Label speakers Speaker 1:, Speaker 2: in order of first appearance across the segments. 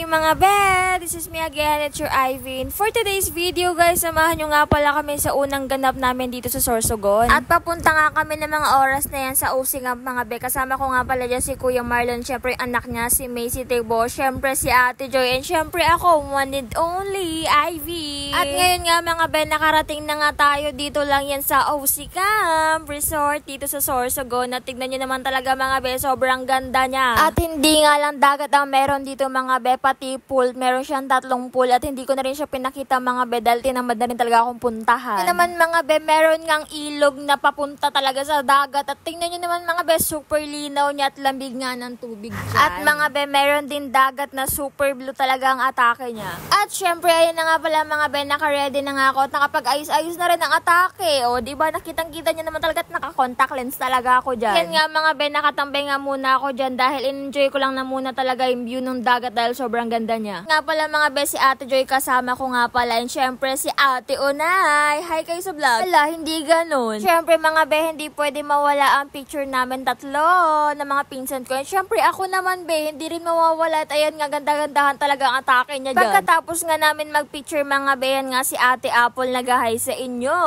Speaker 1: mga be! This is me again, it's your Ivan. For today's video guys, samahan nyo nga pala kami sa unang ganap namin dito sa Sorsogon. At papunta nga kami ng mga oras na yan sa Usingap mga be. Kasama ko nga pala dyan si Kuya Marlon, syempre anak niya, si Macy Tebo, syempre si Ate Joy, and syempre ako, one and only, Ivy. At ngayon nga mga be, nakarating na nga tayo dito lang yan sa Usingap Resort dito sa Sorsogon. At tignan nyo naman talaga mga be, sobrang ganda niya. At hindi nga lang dagat ang meron dito mga be, pati pool. Meron siyang 3 pool at hindi ko na rin siya pinakita mga be dahil tinamad na rin talaga akong puntahan. Ito naman mga be, meron ngang ilog na papunta talaga sa dagat. At tingnan nyo naman mga be, super linaw niya at lamig nga ng tubig dyan. At mga be, meron din dagat na super blue talaga ang atake niya. At syempre, ayun na nga pala mga be, naka-ready na nga ako at nakapag-ayos-ayos na rin ang atake. O diba, nakitang-kita nyo naman talaga at naka-contact lens talaga ako dyan. Yan nga mga be, nakatambay nga muna ako dyan dahil enjoy ko lang na muna talaga yung view ng dagat dahil sobrang ganda niya. Nga pala mga be, si Ate Joy kasama ko nga pala, and syempre si Ate Unay. Hi kayo sa vlog. Wala, hindi ganun. Syempre mga be, hindi pwede mawala ang picture namin tatlo na mga pinsan ko. And syempre ako naman be, hindi rin mawawala at ayan nga, ganda-gandahan talaga ang atake niya dyan. Pagkatapos nga namin mag-picture mga be, yan nga si Ate Apple nag-hi sa inyo.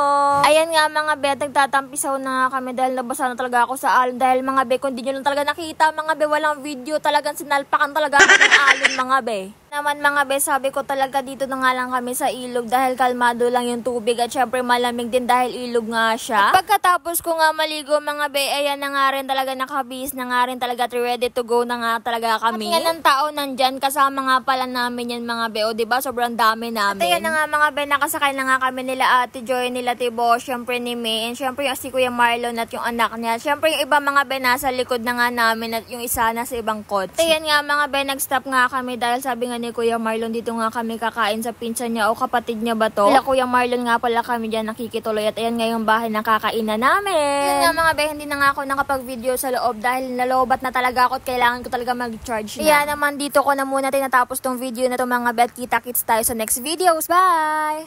Speaker 1: Ayan nga mga be, nagtatampisaw na nga kami dahil nabasa na talaga ako sa alon. Dahil mga be, kung di nyo lang talaga nakita mga be, walang video, talagang sinalpakan talaga ako ng alon mga be. Naman mga be, sabi ko talaga dito na nga lang kami sa ilog dahil kalmado lang yung tubig at syempre malamig din dahil ilog nga siya. At pagkatapos ko nga maligo mga be, ayan na nga rin talaga, nakabihis na nga rin talaga at ready to go na nga talaga kami. At nga ng tao nandyan, kasama nga pala namin yan mga be, o diba sobrang dami namin. At ayan na nga mga be, nakasakay na nga kami nila Ate Joy, nila Tibo, syempre ni May, and syempre yung si Kuya Marlon at yung anak niya. Syempre yung iba mga be nasa likod na nga namin at yung isa nasa ibang kotse. At ayan nga mga be, nag-stop nga kami dahil sabi nga ni Kuya Marlon, dito nga kami kakain sa pinsan niya o kapatid niya ba to? Sila Kuya Marlon nga pala kami dyan nakikituloy at ayan nga yung bahay na kakainan namin. Yun nga mga be, hindi na nga ako nakapag-video sa loob dahil nalobat na talaga ako at kailangan ko talaga mag-charge na. Kaya naman dito ko na muna tinatapos tong video na to mga be, kita-kits tayo sa next videos. Bye!